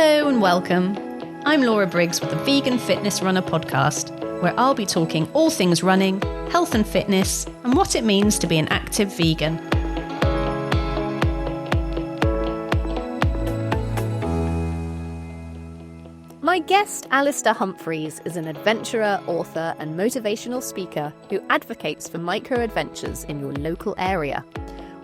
Hello and welcome. I'm Laura Briggs with the Vegan Fitness Runner podcast, where I'll be talking all things running, health and fitness, and what it means to be an active vegan. My guest, Alastair Humphreys, is an adventurer, author, and motivational speaker who advocates for microadventures in your local area.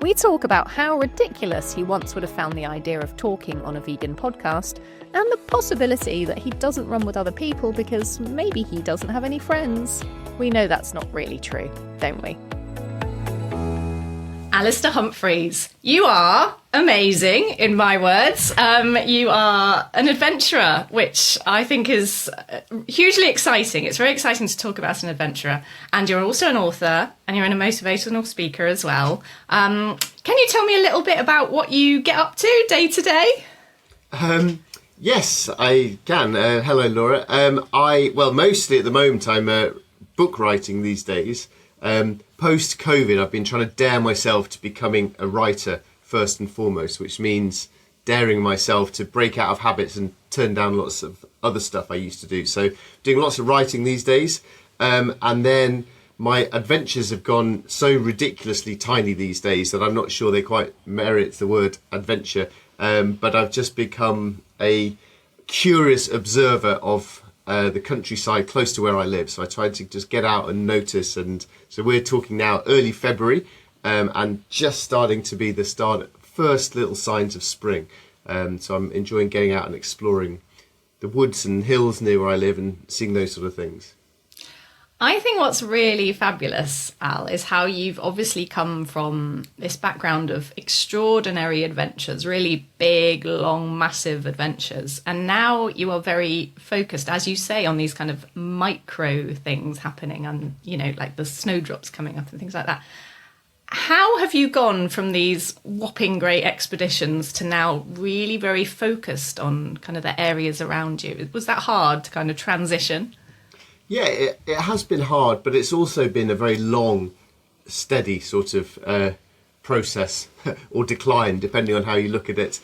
We talk about how ridiculous he once would have found the idea of talking on a vegan podcast, and the possibility that he doesn't run with other people because maybe he doesn't have any friends. We know that's not really true, don't we? Alastair Humphreys, you are amazing, in my words. You are an adventurer, which I think is hugely exciting. It's very exciting to talk about an adventurer. And you're also an author, and you're a motivational speaker as well. Can you tell me a little bit about what you get up to day to day? Yes, I can. Hello, Laura. Mostly at the moment, I'm book writing these days. Post-COVID, I've been trying to dare myself to becoming a writer first and foremost, which means daring myself to break out of habits and turn down lots of other stuff I used to do. So doing lots of writing these days. And then my adventures have gone so ridiculously tiny these days that I'm not sure they quite merit the word adventure. But I've just become a curious observer of the countryside close to where I live. So I try to just get out and notice. And so we're talking now early February and just starting to be the first little signs of spring. So I'm enjoying getting out and exploring the woods and hills near where I live and seeing those sort of things. I think what's really fabulous, Al, is how you've obviously come from this background of extraordinary adventures, really big, long, massive adventures. And now you are very focused, as you say, on these kind of micro things happening and, you know, like the snowdrops coming up and things like that. How have you gone from these whopping great expeditions to now really very focused on kind of the areas around you? Was that hard to kind of transition? Yeah, it has been hard, but it's also been a very long, steady sort of process or decline, depending on how you look at it.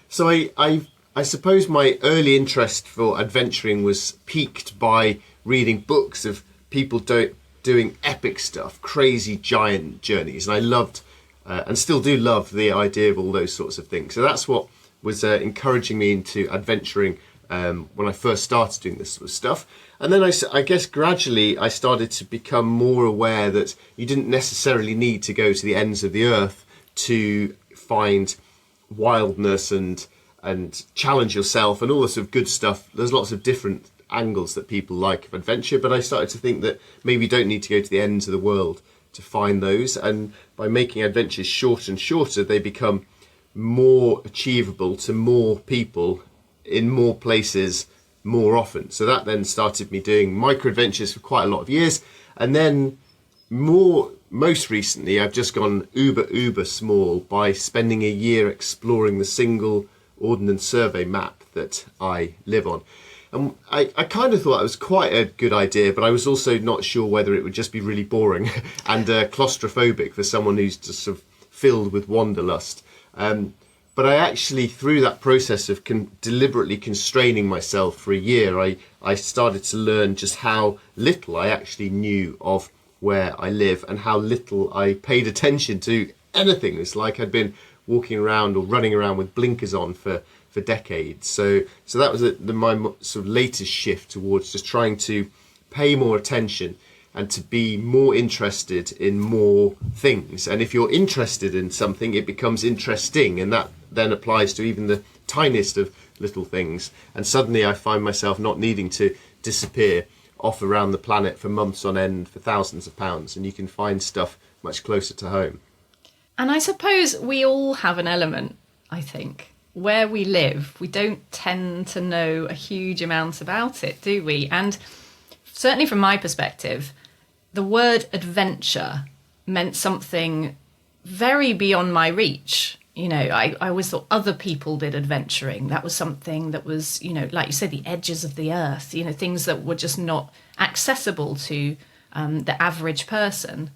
So I suppose my early interest for adventuring was piqued by reading books of people doing epic stuff, crazy giant journeys. And I loved and still do love the idea of all those sorts of things. So that's what was encouraging me into adventuring when I first started doing this sort of stuff. And then I guess gradually I started to become more aware that you didn't necessarily need to go to the ends of the earth to find wildness and challenge yourself and all this sort of good stuff. There's lots of different angles that people like of adventure, but I started to think that maybe you don't need to go to the ends of the world to find those. And by making adventures shorter and shorter, they become more achievable to more people in more places more often. So that then started me doing microadventures for quite a lot of years. And then most recently, I've just gone uber small by spending a year exploring the single Ordnance Survey map that I live on. And I kind of thought that was quite a good idea, but I was also not sure whether it would just be really boring and claustrophobic for someone who's just sort of filled with wanderlust. But I actually, through that process of deliberately constraining myself for a year, I started to learn just how little I actually knew of where I live and how little I paid attention to anything. It's like I'd been walking around or running around with blinkers on for decades. So that was my sort of latest shift towards just trying to pay more attention and to be more interested in more things. And if you're interested in something, it becomes interesting, and that then applies to even the tiniest of little things. And suddenly I find myself not needing to disappear off around the planet for months on end for thousands of pounds, and you can find stuff much closer to home. And I suppose we all have an element, I think, where we live. We don't tend to know a huge amount about it, do we? And certainly from my perspective, the word adventure meant something very beyond my reach. You know, I always thought other people did adventuring. That was something that was, you know, like you said, the edges of the earth, you know, things that were just not accessible to the average person.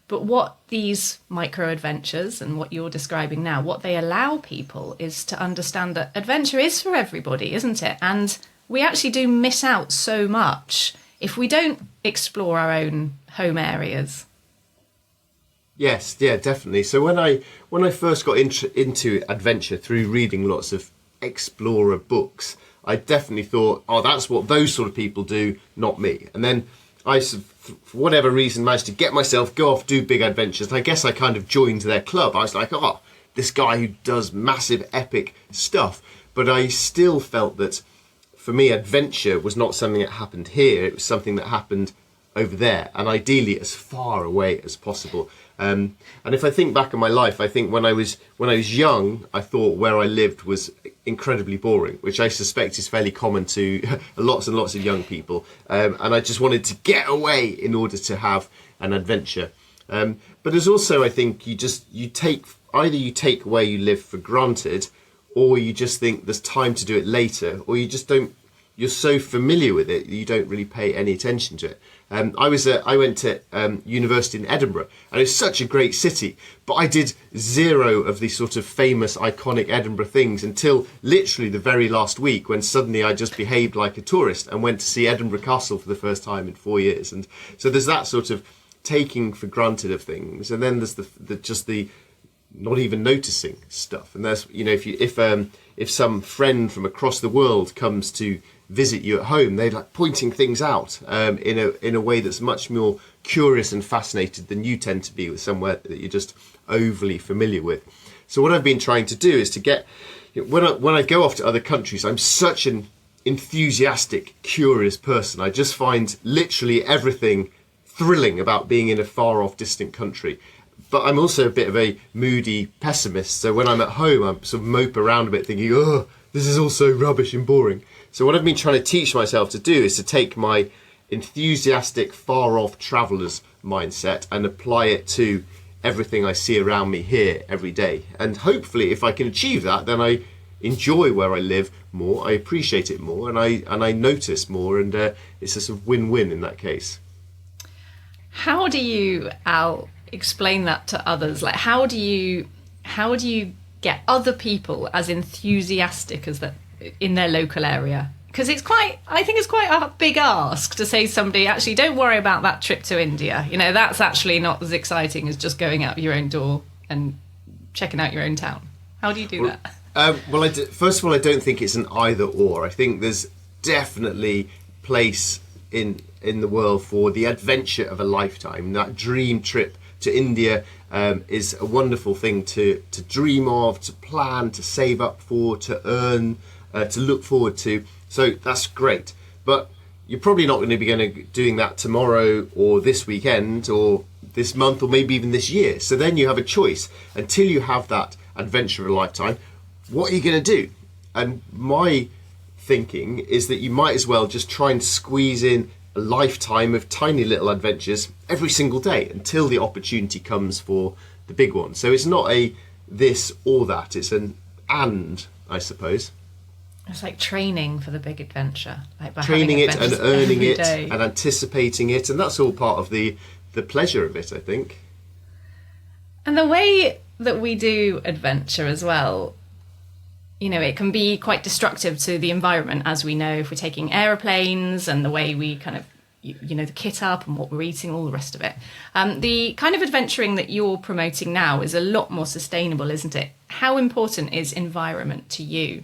But what these micro adventures and what you're describing now, what they allow people is to understand that adventure is for everybody, isn't it? And we actually do miss out so much if we don't explore our own home areas. Yes, yeah, definitely. So when I first got into adventure through reading lots of explorer books, I definitely thought, oh, that's what those sort of people do, not me. And then I, for whatever reason, managed to get myself go off, do big adventures. And I guess I kind of joined their club. I was like, oh, this guy who does massive, epic stuff. But I still felt that, for me, adventure was not something that happened here. It was something that happened over there, and ideally as far away as possible. And if I think back on my life, I think when I was young, I thought where I lived was incredibly boring, which I suspect is fairly common to lots and lots of young people. And I just wanted to get away in order to have an adventure. But there's also, I think, you take where you live for granted, or you just think there's time to do it later, or you just don't. You're so familiar with it, you don't really pay any attention to it. I went to university in Edinburgh, and it's such a great city, but I did zero of the sort of famous, iconic Edinburgh things until literally the very last week, when suddenly I just behaved like a tourist and went to see Edinburgh Castle for the first time in 4 years. And so there's that sort of taking for granted of things, and then there's the not even noticing stuff. And there's, if some friend from across the world comes to visit you at home, they're like pointing things out in a way that's much more curious and fascinated than you tend to be with somewhere that you're just overly familiar with. So what I've been trying to do is to get, when I go off to other countries, I'm such an enthusiastic, curious person. I just find literally everything thrilling about being in a far off distant country. But I'm also a bit of a moody pessimist, so when I'm at home I sort of mope around a bit thinking, oh, this is all so rubbish and boring. So what I've been trying to teach myself to do is to take my enthusiastic, far-off traveller's mindset and apply it to everything I see around me here every day. And hopefully, if I can achieve that, then I enjoy where I live more, I appreciate it more, and I notice more, and it's a sort of win-win in that case. How do you, Al, explain that to others? Like, how do you get other people as enthusiastic as that in their local area? Because I think it's quite a big ask to say to somebody, actually, don't worry about that trip to India. That's actually not as exciting as just going out your own door and checking out your own town. How do you do that? First of all, I don't think it's an either or. I think there's definitely place in the world for the adventure of a lifetime. That dream trip to India is a wonderful thing to dream of, to plan, to save up for, to earn, to look forward to. So that's great. But you're probably not going to be doing that tomorrow or this weekend or this month or maybe even this year. So then you have a choice. Until you have that adventure of a lifetime, what are you going to do? And my thinking is that you might as well just try and squeeze in a lifetime of tiny little adventures every single day until the opportunity comes for the big one. So it's not a this or that, it's an and, I suppose. It's like training for the big adventure. Like by training it and earning it day. And anticipating it, and that's all part of the pleasure of it, I think. And the way that we do adventure as well, it can be quite destructive to the environment, as we know, if we're taking aeroplanes and the way we kind of, the kit up and what we're eating, all the rest of it. The kind of adventuring that you're promoting now is a lot more sustainable, isn't it? How important is environment to you?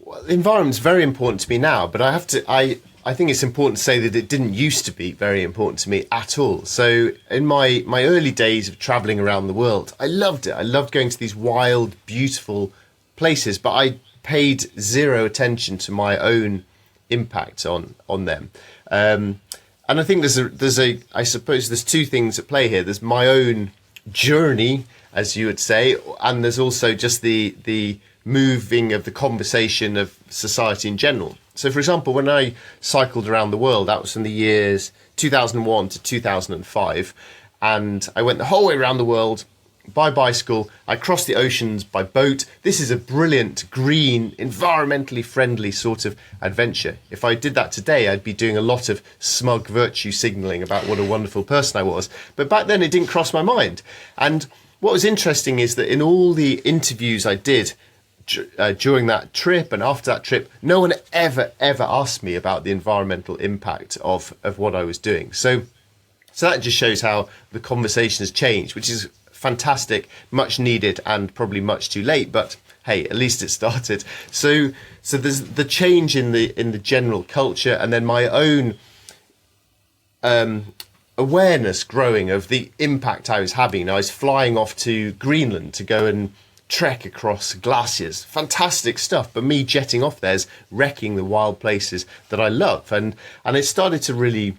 Well, the environment's very important to me now, but I think it's important to say that it didn't used to be very important to me at all. So in my early days of travelling around the world, I loved it. I loved going to these wild, beautiful places, but I paid zero attention to my own impact on them. And I think I suppose there's two things at play here. There's my own journey, as you would say, and there's also just the moving of the conversation of society in general. So, for example, when I cycled around the world, that was from the years 2001 to 2005, and I went the whole way around the world by bicycle. I crossed the oceans by boat. This is a brilliant, green, environmentally friendly sort of adventure. If I did that today, I'd be doing a lot of smug virtue signalling about what a wonderful person I was. But back then, it didn't cross my mind. And what was interesting is that in all the interviews I did during that trip and after that trip, no one ever asked me about the environmental impact of what I was doing. So that just shows how the conversation has changed, which is fantastic, much needed, and probably much too late. But hey, at least it started. So there's the change in the general culture, and then my own awareness growing of the impact I was having. I was flying off to Greenland to go and trek across glaciers, fantastic stuff, but me jetting off there's wrecking the wild places that I love. And it started to really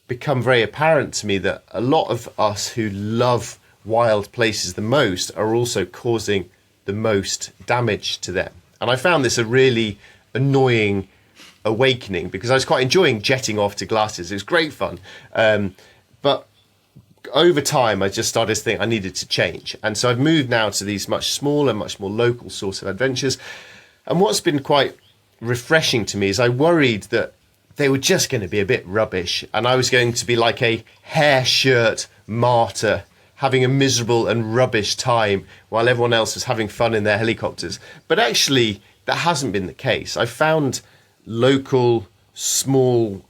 become very apparent to me that a lot of us who love wild places the most are also causing the most damage to them. And I found this a really annoying awakening, because I was quite enjoying jetting off to glaciers. It was great fun, but over time, I just started to think I needed to change. And so I've moved now to these much smaller, much more local sorts of adventures. And what's been quite refreshing to me is I worried that they were just going to be a bit rubbish. And I was going to be like a hair shirt martyr, having a miserable and rubbish time while everyone else was having fun in their helicopters. But actually, that hasn't been the case. I found local, small,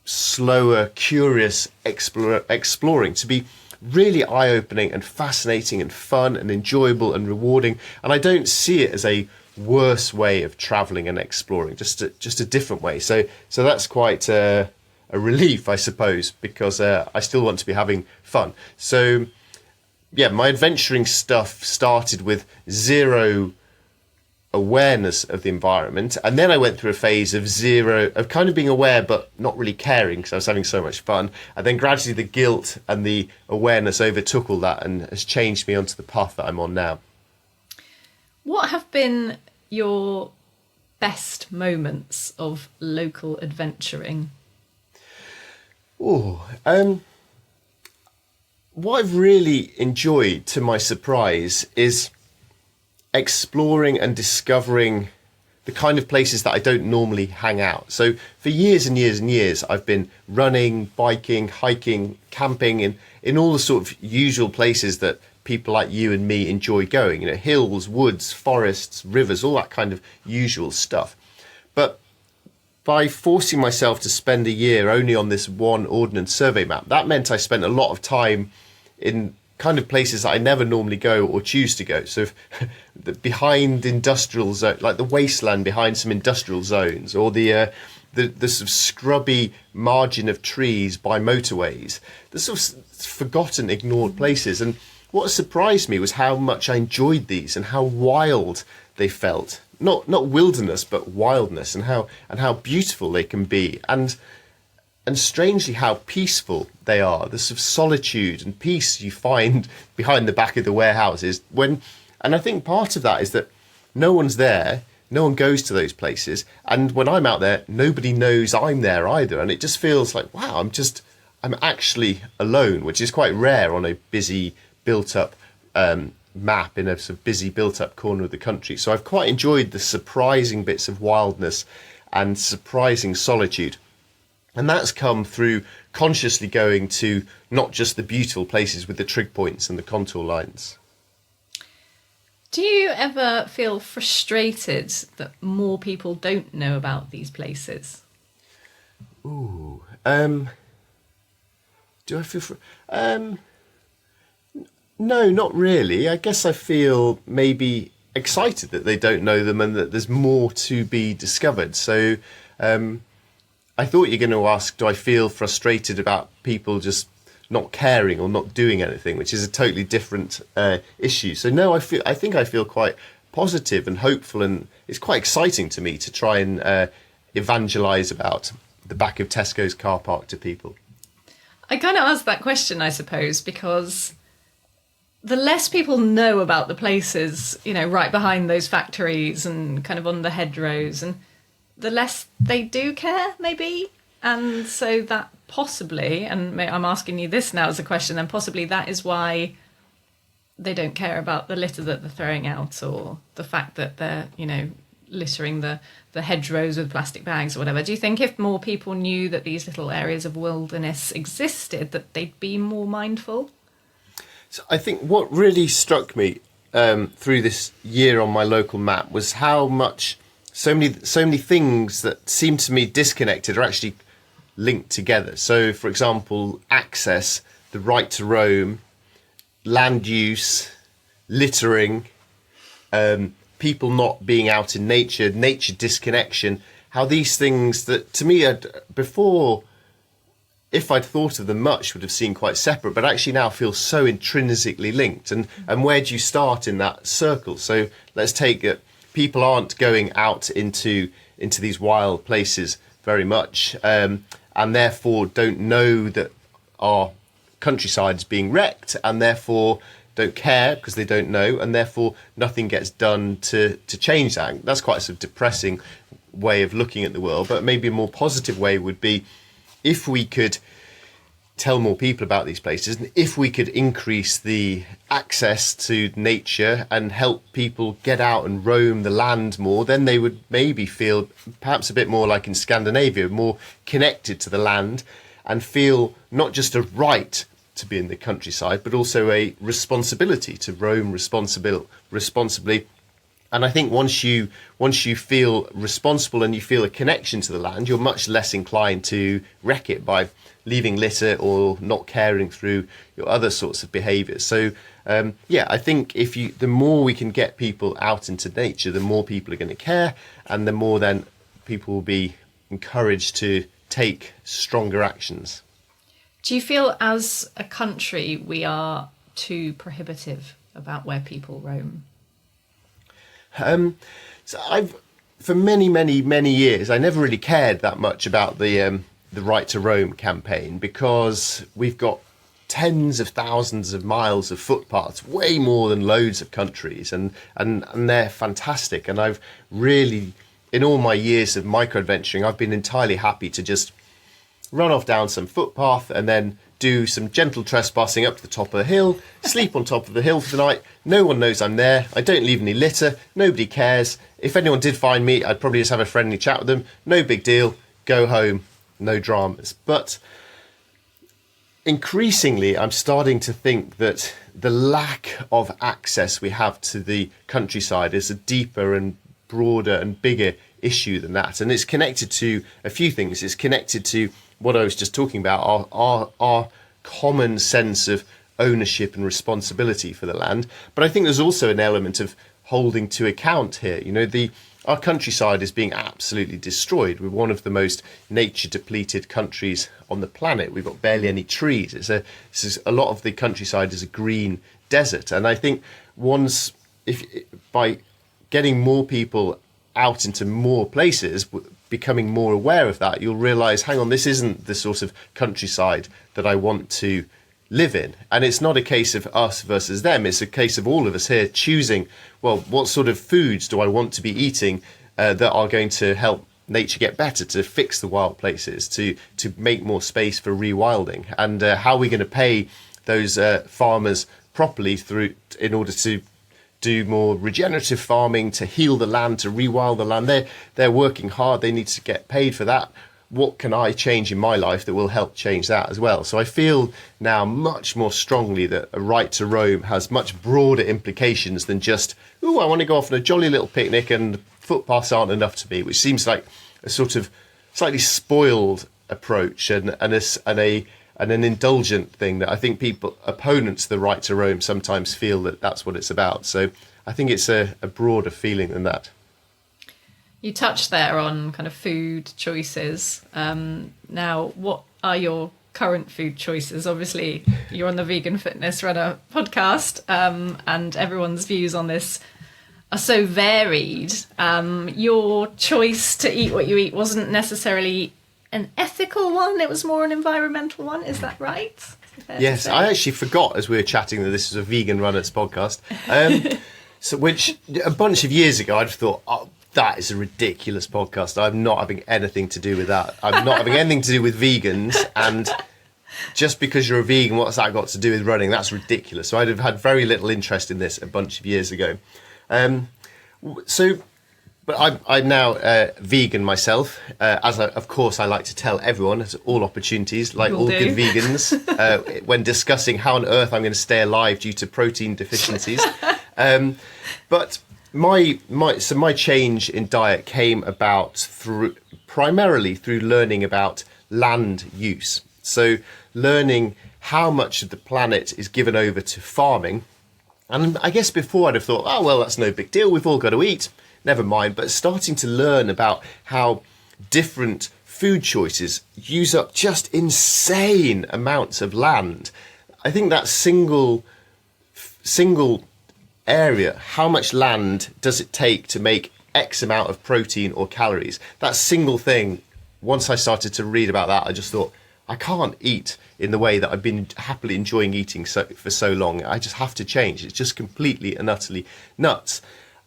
slower, curious exploring to be really eye-opening and fascinating and fun and enjoyable and rewarding. And I don't see it as a worse way of traveling and exploring, just a different way. So that's quite a relief, I suppose, because I still want to be having fun. So yeah, my adventuring stuff started with zero awareness of the environment, and then I went through a phase of kind of being aware but not really caring because I was having so much fun, and then gradually the guilt and the awareness overtook all that and has changed me onto the path that I'm on now. What have been your best moments of local adventuring? What I've really enjoyed, to my surprise, is exploring and discovering the kind of places that I don't normally hang out. So for years and years and years, I've been running, biking, hiking, camping in all the sort of usual places that people like you and me enjoy going, hills, woods, forests, rivers, all that kind of usual stuff. But by forcing myself to spend a year only on this one ordnance survey map, that meant I spent a lot of time in kind of places that I never normally go or choose to go. So behind industrial zone, like the wasteland behind some industrial zones, or the sort of scrubby margin of trees by motorways, the sort of forgotten, ignored places. And what surprised me was how much I enjoyed these and how wild they felt. Not wilderness, but wildness, and how beautiful they can be. And strangely how peaceful they are, the sort of solitude and peace you find behind the back of the warehouses. And I think part of that is that no one's there, no one goes to those places, and when I'm out there, nobody knows I'm there either, and it just feels like, wow, I'm actually alone, which is quite rare on a busy, built-up map in a sort of busy, built-up corner of the country. So I've quite enjoyed the surprising bits of wildness and surprising solitude. And that's come through consciously going to not just the beautiful places with the trig points and the contour lines. Do you ever feel frustrated that more people don't know about these places? Do I feel... No, not really. I guess I feel maybe excited that they don't know them and that there's more to be discovered. So... I thought you were going to ask, do I feel frustrated about people just not caring or not doing anything, which is a totally different issue. So no, I think I feel quite positive and hopeful, and it's quite exciting to me to try and evangelise about the back of Tesco's car park to people. I kind of asked that question, I suppose, because the less people know about the places, right behind those factories and kind of on the hedgerows, and the less they do care, maybe. And so that possibly, and I'm asking you this now as a question, then possibly that is why they don't care about the litter that they're throwing out, or the fact that they're, littering the hedgerows with plastic bags or whatever. Do you think if more people knew that these little areas of wilderness existed, that they'd be more mindful? So I think what really struck me through this year on my local map was how much so many things that seem to me disconnected are actually linked together. So, for example, access, the right to roam, land use, littering, people not being out in nature disconnection, how these things that to me before, if I'd thought of them much, would have seemed quite separate, but actually now feel so intrinsically linked. And where do you start in that circle? So let's take it. People aren't going out into these wild places very much, and therefore don't know that our countryside is being wrecked, and therefore don't care because they don't know, and therefore nothing gets done to change that. That's quite a sort of depressing way of looking at the world, but maybe a more positive way would be if we could tell more people about these places, and if we could increase the access to nature and help people get out and roam the land more, then they would maybe feel perhaps a bit more like in Scandinavia, more connected to the land, and feel not just a right to be in the countryside, but also a responsibility to roam responsibly. And I think once you feel responsible and you feel a connection to the land, you're much less inclined to wreck it by leaving litter or not caring through your other sorts of behaviours. So I think the more we can get people out into nature, the more people are going to care, and the more then people will be encouraged to take stronger actions. Do you feel as a country we are too prohibitive about where people roam? So for many years, I never really cared that much about the Right to Roam campaign, because we've got tens of thousands of miles of footpaths, way more than loads of countries, and they're fantastic. And I've really, in all my years of microadventuring, I've been entirely happy to just run off down some footpath and then do some gentle trespassing up to the top of the hill, sleep on top of the hill for the night. No one knows I'm there. I don't leave any litter. Nobody cares. If anyone did find me, I'd probably just have a friendly chat with them. No big deal. Go home. No dramas. But increasingly, I'm starting to think that the lack of access we have to the countryside is a deeper and broader and bigger issue than that. And it's connected to a few things. It's connected to what I was just talking about, our common sense of ownership and responsibility for the land. But I think there's also an element of holding to account here. Our countryside is being absolutely destroyed. We're one of the most nature depleted countries on the planet. We've got barely any trees. A lot of the countryside is a green desert. And I think by getting more people out into more places, becoming more aware of that, you'll realise, hang on, this isn't the sort of countryside that I want to live in. And it's not a case of us versus them. It's a case of all of us here choosing, well, what sort of foods do I want to be eating that are going to help nature get better, to fix the wild places, to make more space for rewilding, and how are we going to pay those farmers properly in order to do more regenerative farming, to heal the land, to rewild the land. They're working hard. They need to get paid for that. What can I change in my life that will help change that as well? So I feel now much more strongly that a right to roam has much broader implications than just, I want to go off on a jolly little picnic and footpaths aren't enough to me, which seems like a sort of slightly spoiled approach and an indulgent thing that I think opponents of the right to roam sometimes feel that that's what it's about. So I think it's a broader feeling than that. You touched there on kind of food choices. Now, what are your current food choices? Obviously, you're on the Vegan Fitness Runner podcast, and everyone's views on this are so varied. Your choice to eat what you eat wasn't necessarily an ethical one, it was more an environmental one. Is that right? Yes, I actually forgot as we were chatting that this was a Vegan Runners podcast. Which a bunch of years ago I'd thought, that is a ridiculous podcast. I'm not having anything to do with that. I'm not having anything to do with vegans. And just because you're a vegan, what's that got to do with running? That's ridiculous. So I'd have had very little interest in this a bunch of years ago. But I'm now vegan myself, of course I like to tell everyone at all opportunities, like all good vegans, when discussing how on earth I'm going to stay alive due to protein deficiencies. But my change in diet came about primarily through learning about land use. So learning how much of the planet is given over to farming. And I guess before I'd have thought, oh, well, that's no big deal. We've all got to eat. Never mind. But starting to learn about how different food choices use up just insane amounts of land. I think that single area, how much land does it take to make X amount of protein or calories? That single thing, once I started to read about that, I just thought, I can't eat in the way that I've been happily enjoying eating for so long. I just have to change. It's just completely and utterly nuts.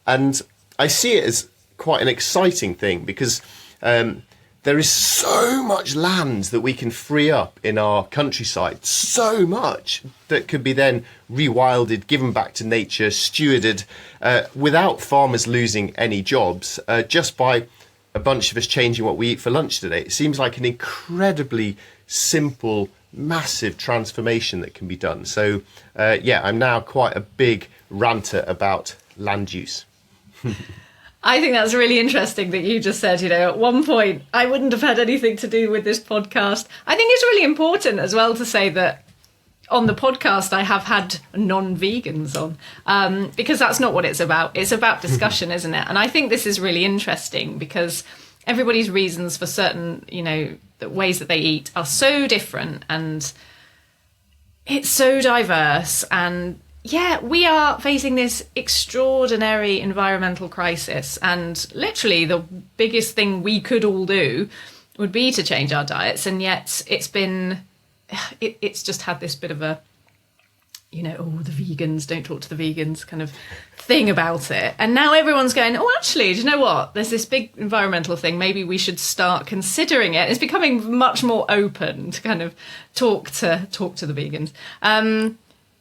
And I see it as quite an exciting thing because there is so much land that we can free up in our countryside, so much that could be then rewilded, given back to nature, stewarded, without farmers losing any jobs, just by a bunch of us changing what we eat for lunch today. It seems like an incredibly simple, massive transformation that can be done. So, I'm now quite a big ranter about land use. I think that's really interesting that you just said, at one point, I wouldn't have had anything to do with this podcast. I think it's really important as well to say that on the podcast, I have had non-vegans on, because that's not what it's about. It's about discussion, isn't it? And I think this is really interesting because everybody's reasons for certain, the ways that they eat are so different and it's so diverse. And yeah, we are facing this extraordinary environmental crisis. And literally the biggest thing we could all do would be to change our diets. And yet it's just had this bit of a, the vegans, don't talk to the vegans kind of thing about it. And now everyone's going, oh, actually, do you know what? There's this big environmental thing. Maybe we should start considering it. It's becoming much more open to kind of talk to the vegans.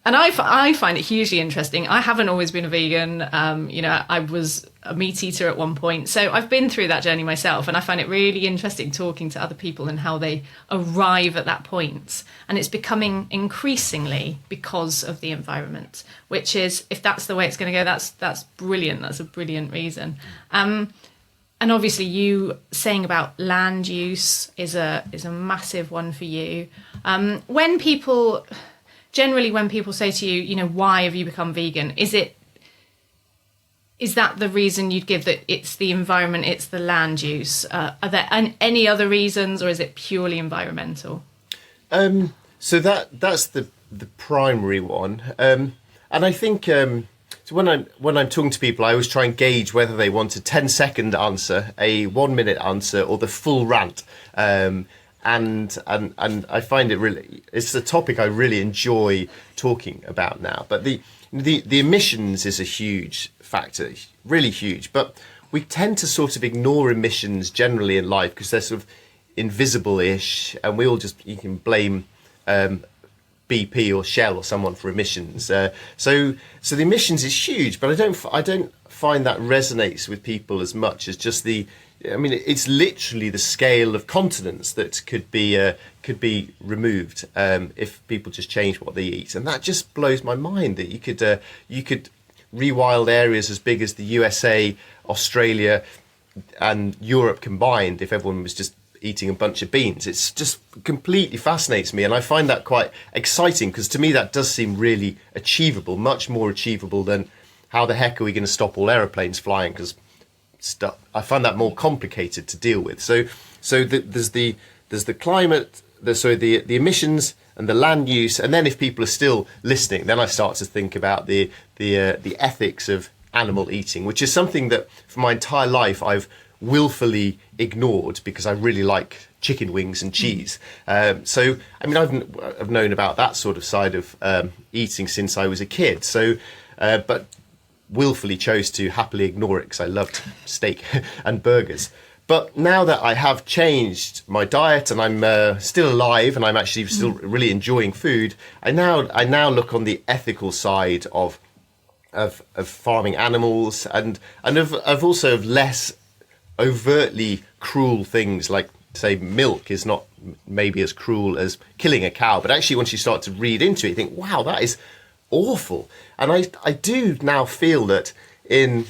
And I find it hugely interesting. I haven't always been a vegan. I was a meat eater at one point. So I've been through that journey myself. And I find it really interesting talking to other people and how they arrive at that point. And it's becoming increasingly because of the environment, which is, if that's the way it's going to go, that's brilliant. That's a brilliant reason. And obviously you saying about land use is a massive one for you. When people say to you, why have you become vegan? Is that the reason you'd give, that it's the environment, it's the land use? Are there any other reasons, or is it purely environmental? So that's the primary one. And I think so when I'm talking to people, I always try and gauge whether they want a 10-second answer, a 1-minute answer, or the full rant. And I find it's a topic I really enjoy talking about now. But the emissions is a huge factor, really huge. But we tend to sort of ignore emissions generally in life because they're sort of invisible-ish, and you can blame BP or Shell or someone for emissions. So the emissions is huge, but I don't find that resonates with people as much as just it's literally the scale of continents that could be removed if people just change what they eat, and that just blows my mind that you could rewild areas as big as the USA, Australia, and Europe combined if everyone was just eating a bunch of beans. It's just completely fascinates me, and I find that quite exciting because to me that does seem really achievable, much more achievable than how the heck are we going to stop all aeroplanes flying, because I find that more complicated to deal with. So there's the climate, the emissions and the land use, and then if people are still listening, then I start to think about the ethics of animal eating, which is something that for my entire life I've willfully ignored because I really like chicken wings and cheese. So I've known about that sort of side of eating since I was a kid. So, but willfully chose to happily ignore it because I loved steak and burgers. But now that I have changed my diet and I'm still alive and I'm actually still really enjoying food, I now look on the ethical side of farming animals and of also of less overtly cruel things, like say milk is not maybe as cruel as killing a cow, but actually once you start to read into it, you think, wow, that is awful. And I do now feel that in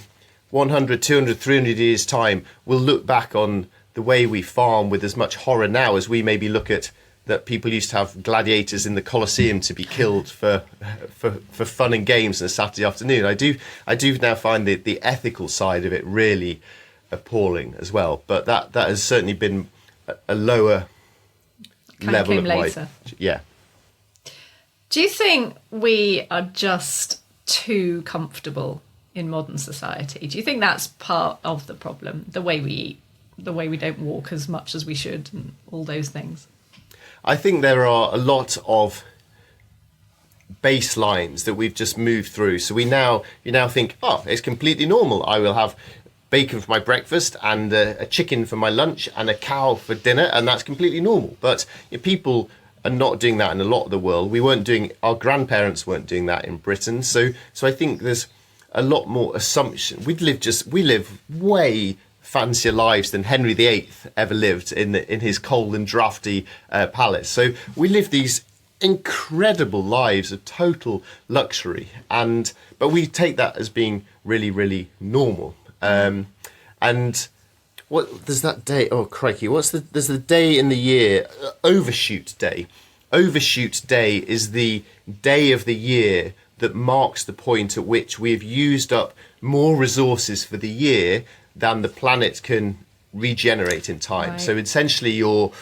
100, 200, 300 years time, we'll look back on the way we farm with as much horror now as we maybe look at that people used to have gladiators in the Colosseum to be killed for fun and games on a Saturday afternoon. I do now find the ethical side of it really appalling as well. But that has certainly been a lower kind level of came of later. Yeah. Do you think we are just too comfortable in modern society? Do you think that's part of the problem? The way we eat, the way we don't walk as much as we should, and all those things? I think there are a lot of baselines that we've just moved through. So you now think, oh, it's completely normal. I will have bacon for my breakfast and a chicken for my lunch and a cow for dinner, and that's completely normal. But people are not doing that in a lot of the world. Our grandparents weren't doing that in Britain. So I think there's a lot more assumption. We live way fancier lives than Henry VIII ever lived in his cold and drafty palace. So we live these incredible lives of total luxury, but we take that as being really, really normal. And what there's that day? Oh crikey! There's the day in the year, Overshoot Day. Overshoot Day is the day of the year that marks the point at which we have used up more resources for the year than the planet can regenerate in time. Right. So essentially, you're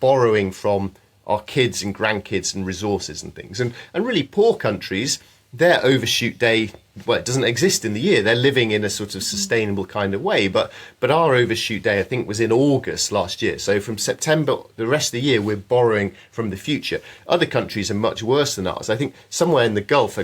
borrowing from our kids and grandkids and resources and things. And really poor countries, their overshoot day, well, it doesn't exist in the year. They're living in a sort of sustainable kind of way. But our overshoot day, I think, was in August last year. So from September, the rest of the year, we're borrowing from the future. Other countries are much worse than ours. I think somewhere in the Gulf,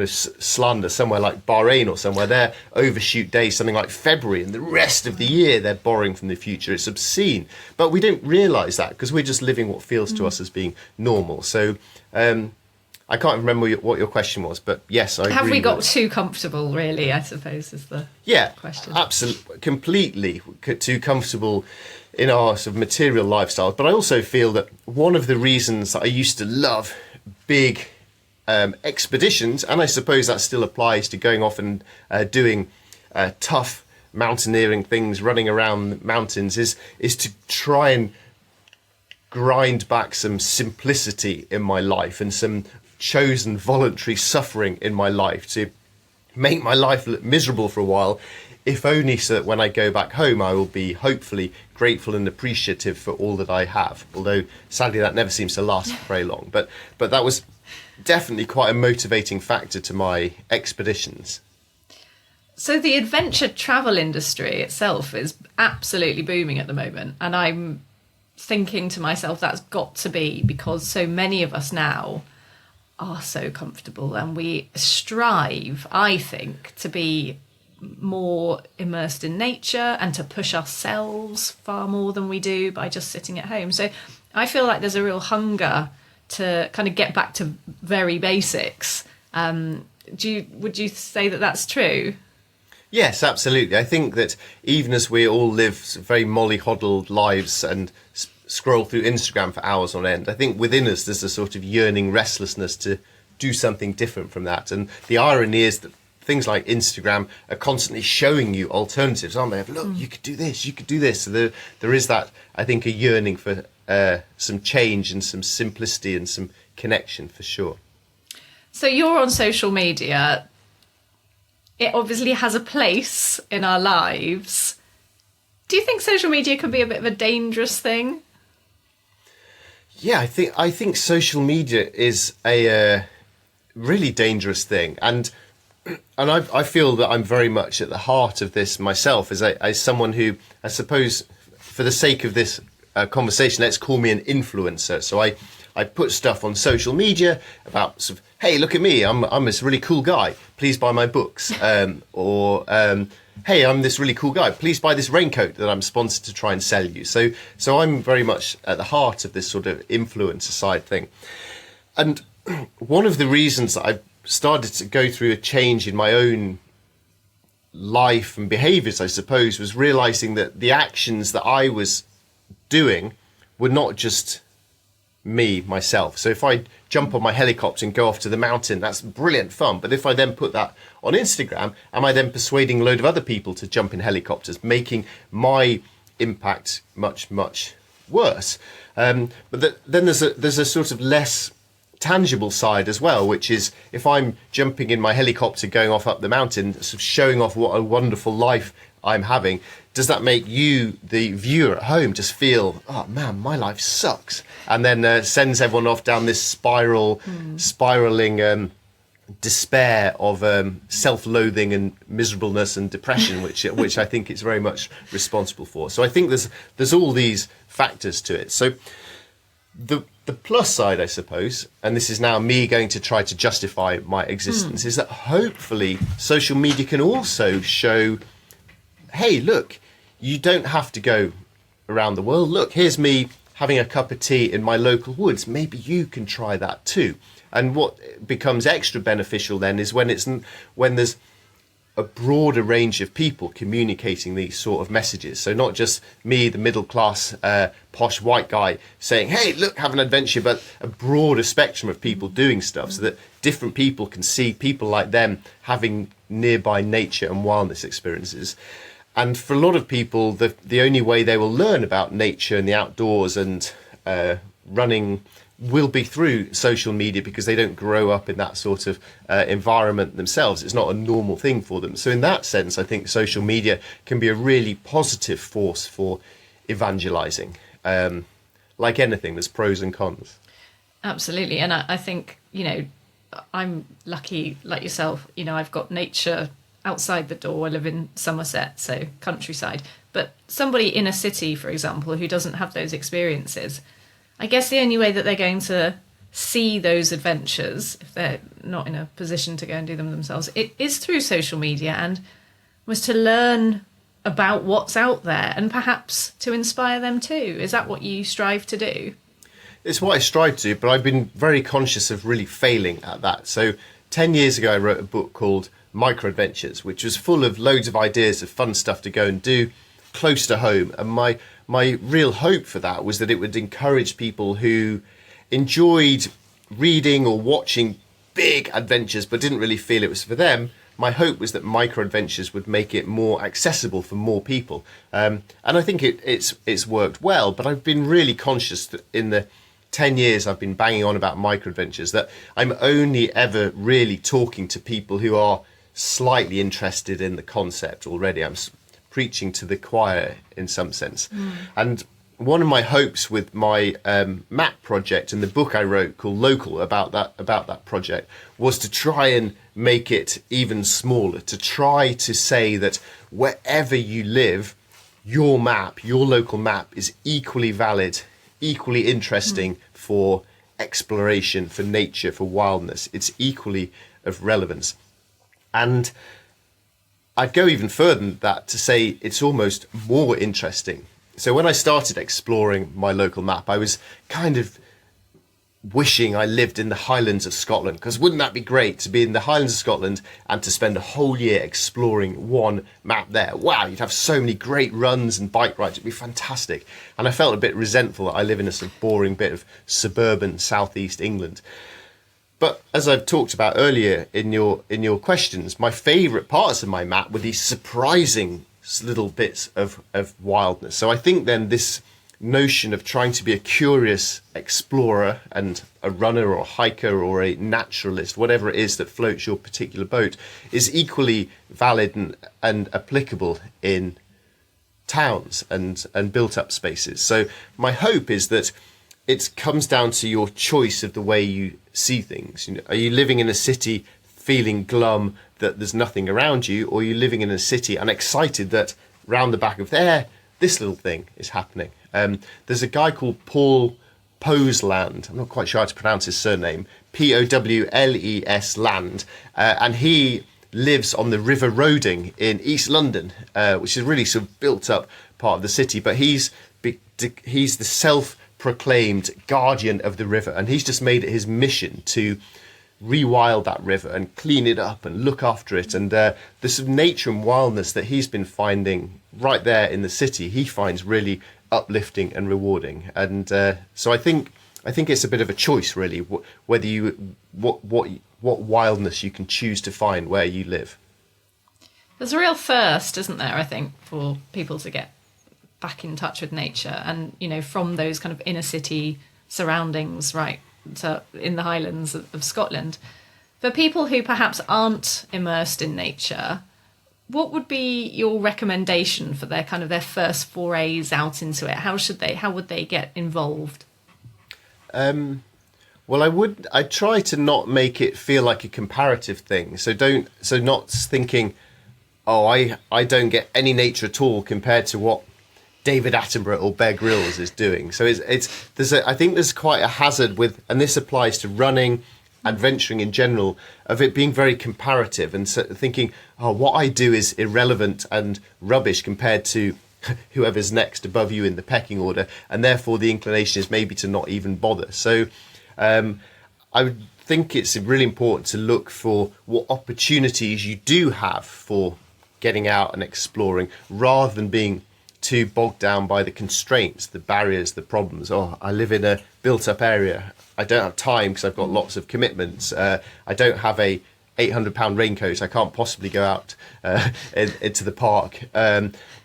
slander, somewhere like Bahrain or somewhere, their overshoot day is something like February, and the rest of the year they're borrowing from the future. It's obscene. But we don't realise that because we're just living what feels to us as being normal. So I can't remember what your question was, but yes, I agree. Have we got too comfortable, really, I suppose, is the question. Absolutely, completely too comfortable in our sort of material lifestyle. But I also feel that one of the reasons that I used to love big expeditions, and I suppose that still applies to going off and doing tough mountaineering things, running around mountains, is to try and grind back some simplicity in my life and some chosen voluntary suffering in my life to make my life look miserable for a while, if only so that when I go back home I will be hopefully grateful and appreciative for all that I have, although sadly that never seems to last very long. But that was definitely quite a motivating factor to my expeditions. So the adventure travel industry itself is absolutely booming at the moment, and I'm thinking to myself that's got to be because so many of us now are so comfortable, and we strive, I think, to be more immersed in nature and to push ourselves far more than we do by just sitting at home. So I feel like there's a real hunger to kind of get back to very basics. Would you say that that's true? Yes, absolutely. I think that even as we all live very mollycoddled lives and scroll through Instagram for hours on end, I think within us there's a sort of yearning restlessness to do something different from that. And the irony is that things like Instagram are constantly showing you alternatives, aren't they? Look, you could do this, you could do this. So there is that, I think, a yearning for some change and some simplicity and some connection for sure. So you're on social media. It obviously has a place in our lives. Do you think social media can be a bit of a dangerous thing? Yeah, I think social media is a really dangerous thing, and I feel that I'm very much at the heart of this myself as someone who, I suppose, for the sake of this conversation, let's call me an influencer. So I put stuff on social media about sort of, hey, look at me, I'm this really cool guy, please buy my books, hey, I'm this really cool guy, please buy this raincoat that I'm sponsored to try and sell you. So I'm very much at the heart of this sort of influencer side thing. And one of the reasons that I've started to go through a change in my own life and behaviours, I suppose, was realising that the actions that I was doing were not just myself. So if I jump on my helicopter and go off to the mountain, that's brilliant fun. But if I then put that on Instagram, am I then persuading a load of other people to jump in helicopters, making my impact much, much worse? Then there's a sort of less tangible side as well, which is if I'm jumping in my helicopter going off up the mountain, sort of showing off what a wonderful life I'm having, does that make you, the viewer at home, just feel, oh man, my life sucks, and then sends everyone off down this spiraling despair of self-loathing and miserableness and depression, which I think it's very much responsible for. So I think there's all these factors to it. So the plus side, I suppose, and this is now me going to try to justify my existence, is that hopefully social media can also show, hey, look, you don't have to go around the world. Look, here's me having a cup of tea in my local woods. Maybe you can try that too. And what becomes extra beneficial then is when there's a broader range of people communicating these sort of messages. So not just me, the middle class, posh white guy saying, hey, look, have an adventure, but a broader spectrum of people doing stuff so that different people can see people like them having nearby nature and wildness experiences. And for a lot of people, the only way they will learn about nature and the outdoors and running will be through social media, because they don't grow up in that sort of environment themselves. It's not a normal thing for them. So in that sense, I think social media can be a really positive force for evangelizing. Like anything, there's pros and cons. Absolutely. And I think, I'm lucky like yourself. I've got nature outside the door. I live in Somerset, so countryside. But somebody in a city, for example, who doesn't have those experiences, I guess the only way that they're going to see those adventures, if they're not in a position to go and do them themselves, it is through social media, and was to learn about what's out there and perhaps to inspire them too. Is that what you strive to do? It's what I strive to do, but I've been very conscious of really failing at that. So 10 years ago, I wrote a book called Microadventures, which was full of loads of ideas of fun stuff to go and do close to home. And my real hope for that was that it would encourage people who enjoyed reading or watching big adventures but didn't really feel it was for them. My hope was that Microadventures would make it more accessible for more people. And I think it's worked well, but I've been really conscious that in the 10 years I've been banging on about Microadventures that I'm only ever really talking to people who are slightly interested in the concept already. I'm preaching to the choir in some sense. And one of my hopes with my map project and the book I wrote called Local about that project was to try and make it even smaller, to try to say that wherever you live, your map, your local map, is equally valid, equally interesting for exploration, for nature, for wildness. It's equally of relevance. And I'd go even further than that to say it's almost more interesting. So when I started exploring my local map, I was kind of wishing I lived in the Highlands of Scotland, because wouldn't that be great to be in the Highlands of Scotland and to spend a whole year exploring one map there? Wow, you'd have so many great runs and bike rides. It'd be fantastic. And I felt a bit resentful that I live in a sort of boring bit of suburban southeast England. But as I've talked about earlier in your questions, my favourite parts of my map were these surprising little bits of wildness. So I think then this notion of trying to be a curious explorer and a runner or a hiker or a naturalist, whatever it is that floats your particular boat, is equally valid and applicable in towns and built up spaces. So my hope is that it comes down to your choice of the way you see things. Are you living in a city feeling glum that there's nothing around you, or are you living in a city and excited that round the back of there, this little thing is happening? There's a guy called Paul Powesland. I'm not quite sure how to pronounce his surname. Powles Land. And he lives on the River Roding in East London, which is really sort of built up part of the city. But he's the self-proclaimed guardian of the river, and he's just made it his mission to rewild that river and clean it up and look after it. And the sort of nature and wildness that he's been finding right there in the city, he finds really uplifting and rewarding. And so I think it's a bit of a choice, really, whether what wildness you can choose to find where you live. There's a real thirst, isn't there, I think, for people to get back in touch with nature, and from those kind of inner city surroundings, right, to in the Highlands of Scotland. For people who perhaps aren't immersed in nature, what would be your recommendation for their first forays out into it? How would they get involved? Well, I try to not make it feel like a comparative thing. So not thinking, oh, I don't get any nature at all compared to what David Attenborough or Bear Grylls is doing. So I think there's quite a hazard with, and this applies to running, adventuring in general, of it being very comparative and so thinking, oh, what I do is irrelevant and rubbish compared to whoever's next above you in the pecking order, and therefore the inclination is maybe to not even bother. So I would think it's really important to look for what opportunities you do have for getting out and exploring, rather than being too bogged down by the constraints, the barriers, the problems. Oh, I live in a built-up area. I don't have time because I've got lots of commitments. I don't have a £800 raincoat. I can't possibly go out into the park.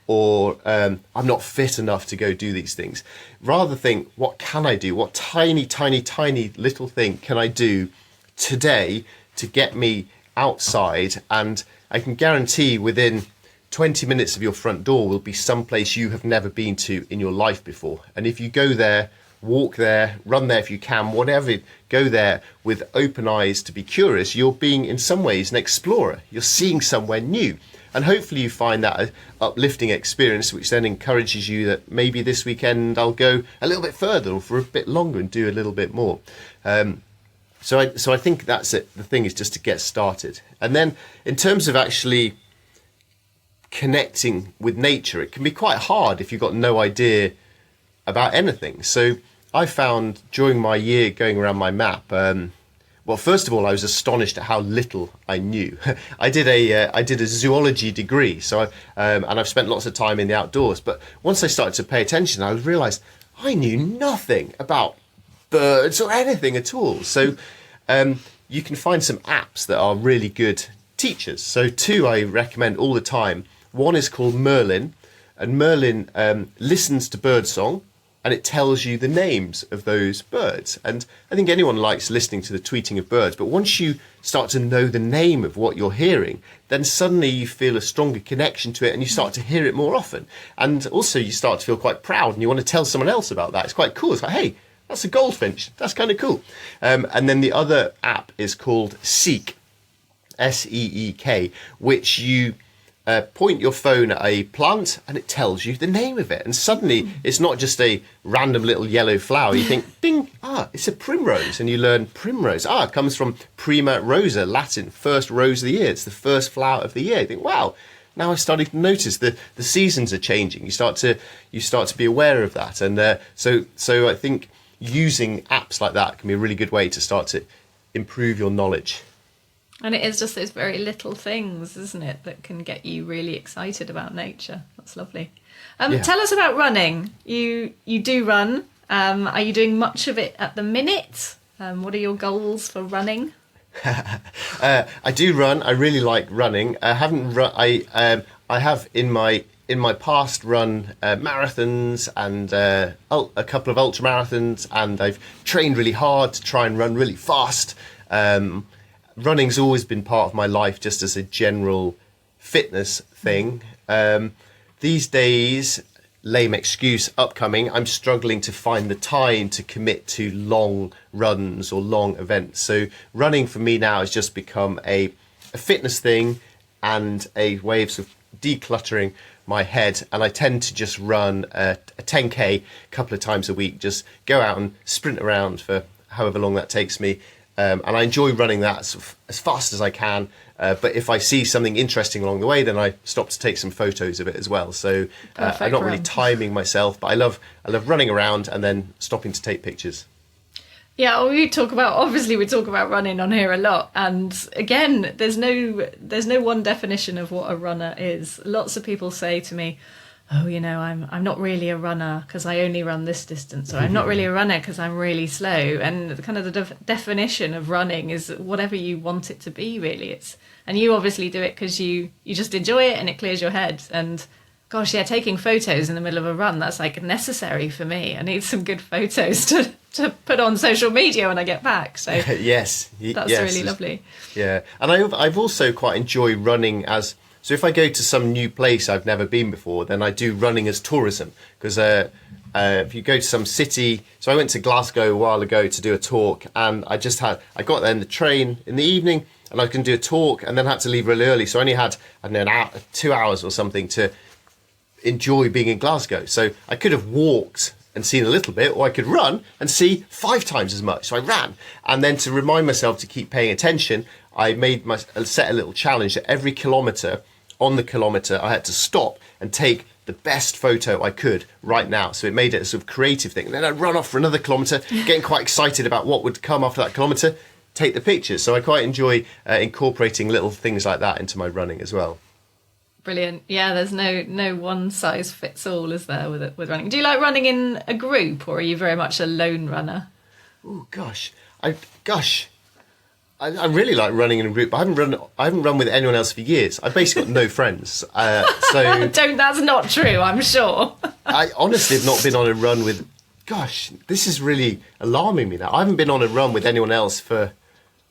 Or I'm not fit enough to go do these things. Rather think, what can I do? What tiny, tiny, tiny little thing can I do today to get me outside? And I can guarantee within 20 minutes of your front door will be someplace you have never been to in your life before. And if you go there, walk there, run there if you can, whatever, go there with open eyes to be curious, you're being in some ways an explorer. You're seeing somewhere new. And hopefully you find that an uplifting experience, which then encourages you that maybe this weekend I'll go a little bit further or for a bit longer and do a little bit more. So I think that's it. The thing is just to get started. And then in terms of actually connecting with nature, it can be quite hard if you've got no idea about anything. So I found during my year going around my map, well, first of all, I was astonished at how little I knew. I did a zoology degree, so and I've spent lots of time in the outdoors. But once I started to pay attention, I realised I knew nothing about birds or anything at all. So you can find some apps that are really good teachers. So two I recommend all the time. One is called Merlin, and Merlin listens to birdsong, and it tells you the names of those birds. And I think anyone likes listening to the tweeting of birds, but once you start to know the name of what you're hearing, then suddenly you feel a stronger connection to it and you start to hear it more often. And also you start to feel quite proud and you want to tell someone else about that. It's quite cool. It's like, hey, that's a goldfinch. That's kind of cool. And then the other app is called Seek, Seek, which you point your phone at a plant and it tells you the name of it. And suddenly it's not just a random little yellow flower. You think, ding, it's a primrose. And you learn primrose. It comes from prima rosa, Latin, first rose of the year. It's the first flower of the year. You think, wow, now I'm starting to notice the seasons are changing. You start to be aware of that. And so I think using apps like that can be a really good way to start to improve your knowledge. And it is just those very little things, isn't it, that can get you really excited about nature. That's lovely. Tell us about running. You do run. Are you doing much of it at the minute? What are your goals for running? I do run. I really like running. I haven't run. I have in my past run marathons and a couple of ultra marathons, and I've trained really hard to try and run really fast. Running's always been part of my life just as a general fitness thing. These days, lame excuse upcoming, I'm struggling to find the time to commit to long runs or long events. So running for me now has just become a fitness thing and a way of sort of decluttering my head, and I tend to just run a 10k a couple of times a week. Just go out and sprint around for however long that takes me, and I enjoy running that sort of as fast as I can. But if I see something interesting along the way, then I stop to take some photos of it as well. So I'm not really timing myself, but I love running around and then stopping to take pictures. Yeah, well, we talk about running on here a lot, and again, there's no one definition of what a runner is. Lots of people say to me, "Oh, I'm not really a runner because I only run this distance," or "I'm not really a runner because I'm really slow." And kind of the definition of running is whatever you want it to be, really. And you obviously do it because you just enjoy it and it clears your head. And gosh, yeah, taking photos in the middle of a run, that's like necessary for me. I need some good photos to put on social media when I get back. So yes, that's really lovely. Yeah, and I've also quite enjoyed running as. So if I go to some new place I've never been before, then I do running as tourism. Because if you go to some city, so I went to Glasgow a while ago to do a talk, and I got there in the train in the evening, and I was going to do a talk, and then had to leave really early. So I only had, I don't know, 2 hours or something to enjoy being in Glasgow. So I could have walked and seen a little bit, or I could run and see 5 times as much. So I ran, and then to remind myself to keep paying attention, I set a little challenge that every kilometre, on the kilometre, I had to stop and take the best photo I could right now. So it made it a sort of creative thing. And then I'd run off for another kilometre, getting quite excited about what would come after that kilometre, take the pictures. So I quite enjoy incorporating little things like that into my running as well. Brilliant. Yeah, there's no one size fits all, is there, with running? Do you like running in a group, or are you very much a lone runner? Oh gosh, I really like running in a group. I haven't run with anyone else for years. I've basically got no friends. So That's not true, I'm sure. I honestly have not been on a run with. Gosh, this is really alarming me now. I haven't been on a run with anyone else for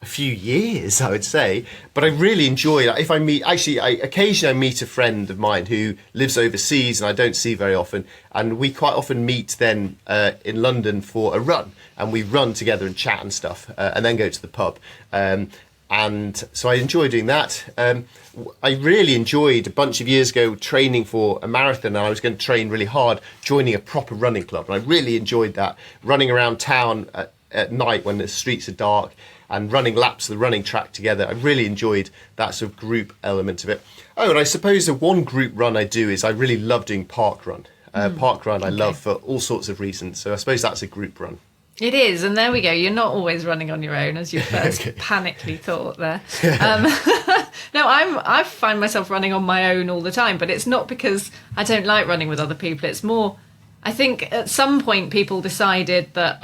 a few years, I would say, but I really enjoy it. If I meet, occasionally I meet a friend of mine who lives overseas and I don't see very often, and we quite often meet then in London for a run, and we run together and chat and stuff, and then go to the pub. And so I enjoy doing that. I really enjoyed a bunch of years ago training for a marathon, and I was going to train really hard, joining a proper running club, and I really enjoyed that, running around town at night when the streets are dark, and running laps of the running track together. I really enjoyed that sort of group element of it. Oh, and I suppose the one group run I do is I really love doing park run. Park run I love for all sorts of reasons. So I suppose that's a group run. It is, and there we go. You're not always running on your own, as you first panically thought there. No, I find myself running on my own all the time, but it's not because I don't like running with other people. It's more, I think at some point people decided that,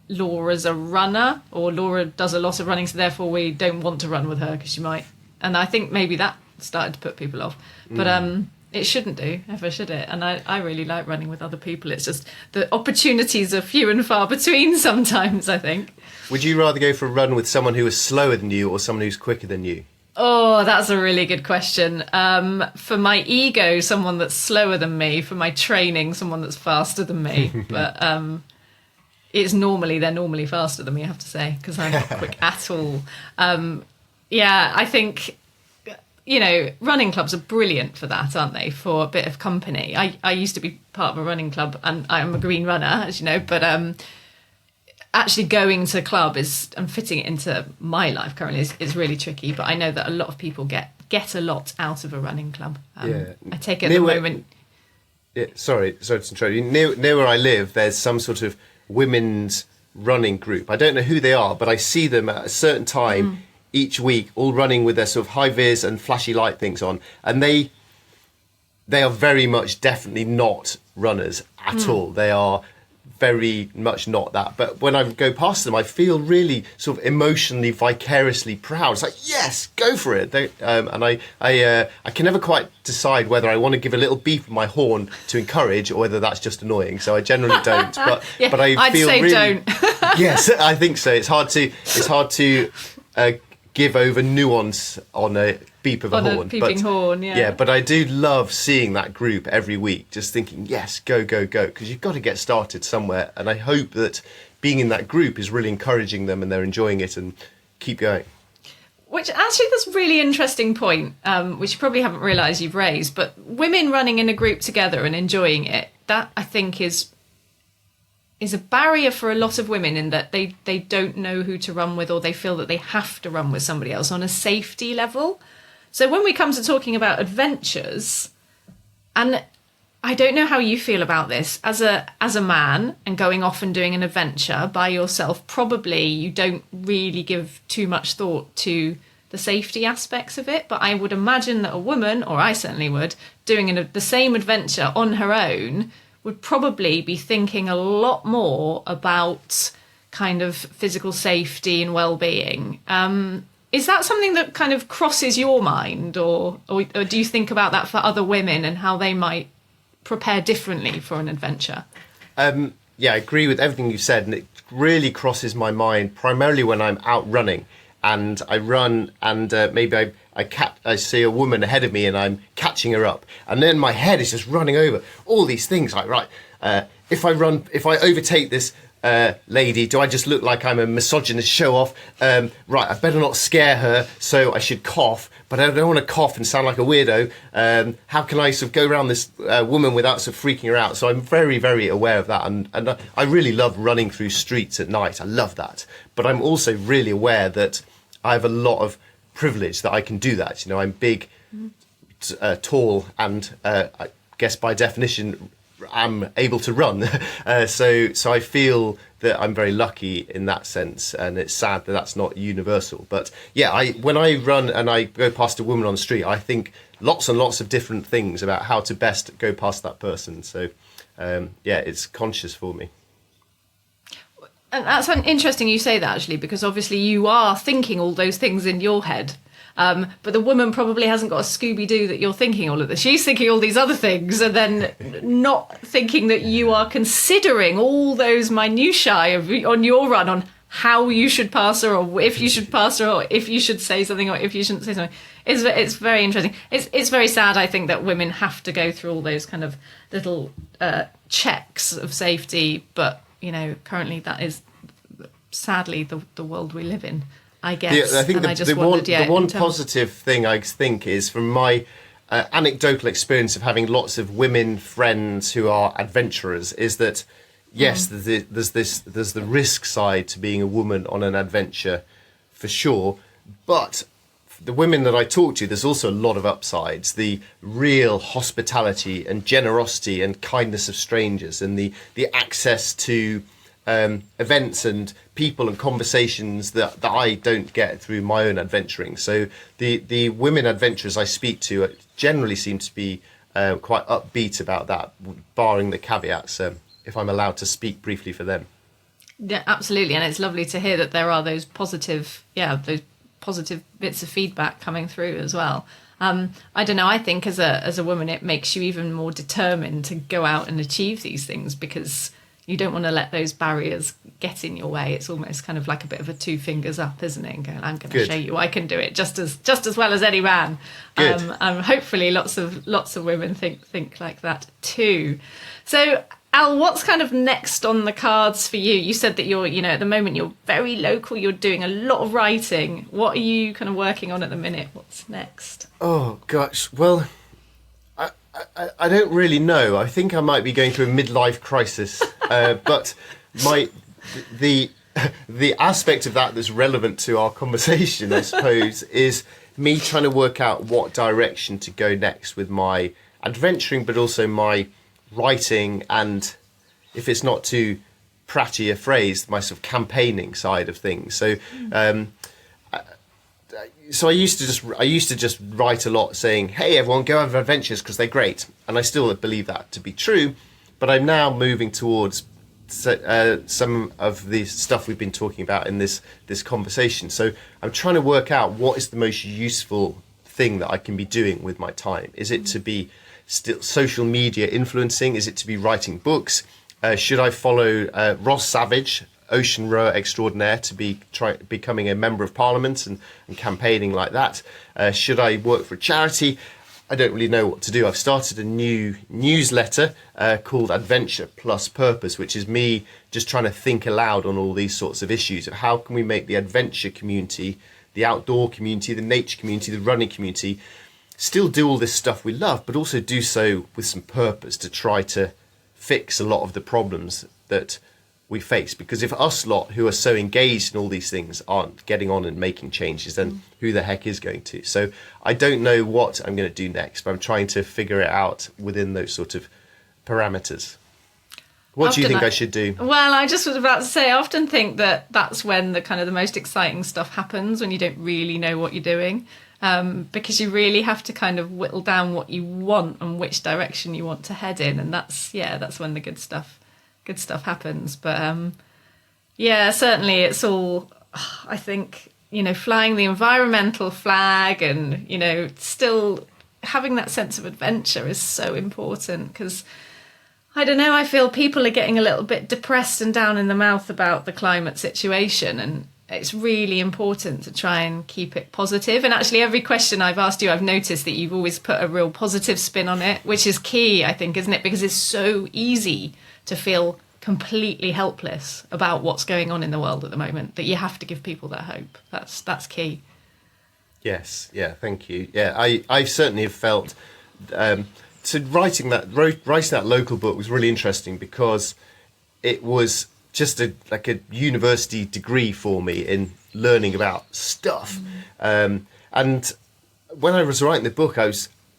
Laura's a runner, or Laura does a lot of running, so therefore we don't want to run with her because she might. And I think maybe that started to put people off. But it shouldn't do, ever should it? And I really like running with other people. It's just the opportunities are few and far between sometimes, I think. Would you rather go for a run with someone who is slower than you or someone who's quicker than you? Oh, that's a really good question. For my ego, someone that's slower than me. For my training, someone that's faster than me. But they're normally faster than me, I have to say, because I'm not quick at all. I think, running clubs are brilliant for that, aren't they? For a bit of company. I used to be part of a running club, and I'm a green runner, as you know, but actually going to a club and fitting it into my life currently is really tricky. But I know that a lot of people get a lot out of a running club. I take it at the moment. Sorry to interrupt you. Near where I live, there's some sort of women's running group. I don't know who they are, but I see them at a certain time each week, all running with their sort of high vis and flashy light things on, and they are very much definitely not runners at all. They are very much not that. But when I go past them, I feel really sort of emotionally, vicariously proud. It's like, yes, go for it. And I can never quite decide whether I want to give a little beep of my horn to encourage or whether that's just annoying. So I generally don't. But I'd feel say really, don't. Yes, I think so. It's hard to give over nuance on a beep of a horn. A beeping horn, yeah. Yeah, but I do love seeing that group every week, just thinking, yes, go, because you've got to get started somewhere. And I hope that being in that group is really encouraging them and they're enjoying it and keep going. Which actually, that's a really interesting point, which you probably haven't realised you've raised. But women running in a group together and enjoying it, that I think is a barrier for a lot of women, in that they don't know who to run with, or they feel that they have to run with somebody else on a safety level. So when we come to talking about adventures, and I don't know how you feel about this, as a man and going off and doing an adventure by yourself, probably you don't really give too much thought to the safety aspects of it. But I would imagine that a woman, or I certainly would, doing the same adventure on her own, would probably be thinking a lot more about kind of physical safety and well-being. Is that something that kind of crosses your mind, or do you think about that for other women and how they might prepare differently for an adventure? Yeah, I agree with everything you said, and it really crosses my mind primarily when I'm out running and I run, and maybe I see a woman ahead of me and I'm catching her up, and then my head is just running over all these things like, right, if I overtake this lady, do I just look like I'm a misogynist show-off? Right, I better not scare her, so I should cough, but I don't want to cough and sound like a weirdo. How can I sort of go around this woman without sort of freaking her out? So I'm very, very aware of that, and I really love running through streets at night. I love that. But I'm also really aware that I have a lot of privilege that I can do that. You know, I'm big, tall, and I guess by definition I'm able to run. So I feel that I'm very lucky in that sense, and it's sad that that's not universal. But yeah, when I run and I go past a woman on the street, I think lots and lots of different things about how to best go past that person. So yeah, it's conscious for me. And that's interesting you say that, actually, because obviously you are thinking all those things in your head. But the woman probably hasn't got a Scooby-Doo that you're thinking all of this. She's thinking all these other things, and then not thinking that you are considering all those minutiae on your run, on how you should pass her, or if you should pass her, or if you should say something, or if you shouldn't say something. It's very interesting. It's very sad, I think, that women have to go through all those kind of little checks of safety. But, you know, currently that is sadly the world we live in, I guess. Yeah, I think the one positive thing I think is, from my anecdotal experience of having lots of women friends who are adventurers, is that yes, there's the risk side to being a woman on an adventure, for sure. But the women that I talk to, there's also a lot of upsides. The real hospitality and generosity and kindness of strangers, and the access to events and people and conversations that I don't get through my own adventuring. So the women adventurers I speak to generally seem to be quite upbeat about that, barring the caveats, if I'm allowed to speak briefly for them. Yeah, absolutely. And it's lovely to hear that there are those positive bits of feedback coming through as well. I don't know, I think as a woman, it makes you even more determined to go out and achieve these things, because you don't want to let those barriers get in your way. It's almost kind of like a bit of a two fingers up, isn't it? And going, I'm going to show you I can do it just as well as any man. And hopefully lots of women think like that too. So Al, what's kind of next on the cards for you? You said that you're, at the moment you're very local, you're doing a lot of writing. What are you kind of working on at the minute? What's next? Oh gosh, well, I don't really know. I think I might be going through a midlife crisis, but the aspect of that that's relevant to our conversation, I suppose, is me trying to work out what direction to go next with my adventuring, but also my writing, and if it's not too pratty a phrase, my sort of campaigning side of things. So I used to just write a lot saying, hey everyone, go have adventures because they're great, and I still believe that to be true, but I'm now moving towards some of the stuff we've been talking about in this conversation. So I'm trying to work out what is the most useful thing that I can be doing with my time. Is it to be still social media influencing? Is it to be writing books? Should I follow Ross Savage, ocean rower extraordinaire, to be becoming a member of parliament and campaigning like that? Should I work for a charity? I don't really know what to do. I've started a new newsletter called Adventure Plus Purpose, which is me just trying to think aloud on all these sorts of issues of how can we make the adventure community the outdoor community, the nature community, the running community, still do all this stuff we love, but also do so with some purpose to try to fix a lot of the problems that we face. Because if us lot who are so engaged in all these things aren't getting on and making changes, then who the heck is going to? So I don't know what I'm going to do next, but I'm trying to figure it out within those sort of parameters. What do you think I should do? Well, I just was about to say, I often think that that's when the kind of the most exciting stuff happens, when you don't really know what you're doing, because you really have to kind of whittle down what you want and which direction you want to head in, and that's when the good stuff happens. But certainly it's all, I think, flying the environmental flag and still having that sense of adventure is so important, because I don't know, I feel people are getting a little bit depressed and down in the mouth about the climate situation, and it's really important to try and keep it positive. And actually every question I've asked you, I've noticed that you've always put a real positive spin on it, which is key, I think, isn't it? Because it's so easy to feel completely helpless about what's going on in the world at the moment, that you have to give people that hope. That's key. Yes, yeah, thank you. Yeah, I certainly have felt... So writing that local book was really interesting, because it was just a university degree for me in learning about stuff. And when I was writing the book,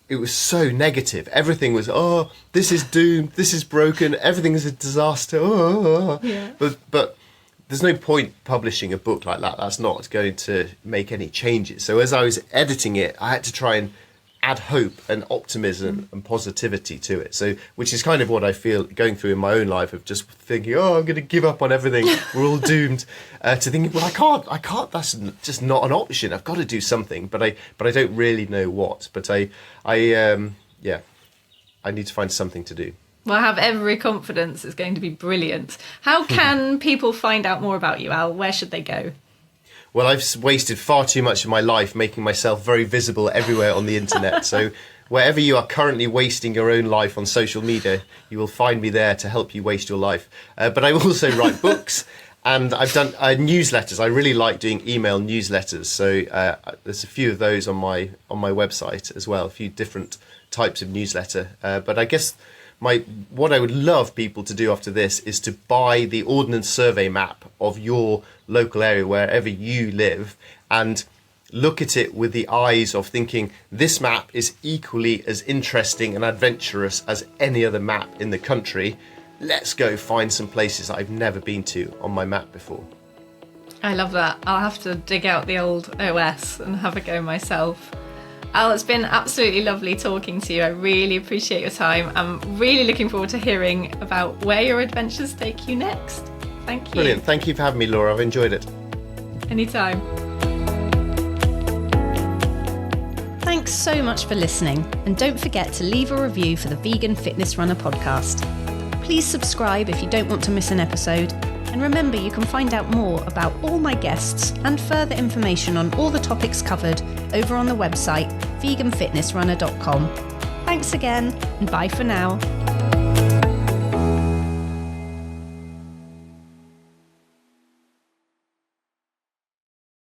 it was so negative. Everything was, oh, this is doomed, this is broken, everything is a disaster. Oh. Yeah. But there's no point publishing a book like that. That's not going to make any changes. So as I was editing it, I had to try and add hope and optimism and positivity to it. So, which is kind of what I feel going through in my own life, of just thinking, oh, I'm going to give up on everything. We're all doomed. To thinking, well, I can't. That's just not an option. I've got to do something, but I don't really know what. But I need to find something to do. Well, I have every confidence it's going to be brilliant. How can people find out more about you, Al? Where should they go? Well, I've wasted far too much of my life making myself very visible everywhere on the internet. So wherever you are currently wasting your own life on social media, you will find me there to help you waste your life. But I also write books, and I've done newsletters. I really like doing email newsletters. So there's a few of those on my website as well, a few different types of newsletter. But I guess what I would love people to do after this is to buy the Ordnance Survey map of your local area, wherever you live, and look at it with the eyes of thinking, this map is equally as interesting and adventurous as any other map in the country. Let's go find some places that I've never been to on my map before. I love that. I'll have to dig out the old OS and have a go myself. Al, it's been absolutely lovely talking to you. I really appreciate your time. I'm really looking forward to hearing about where your adventures take you next. Thank you. Brilliant. Thank you for having me, Laura. I've enjoyed it. Anytime. Thanks so much for listening. And don't forget to leave a review for the Vegan Fitness Runner podcast. Please subscribe if you don't want to miss an episode. And remember, you can find out more about all my guests and further information on all the topics covered over on the website veganfitnessrunner.com. Thanks again, and bye for now.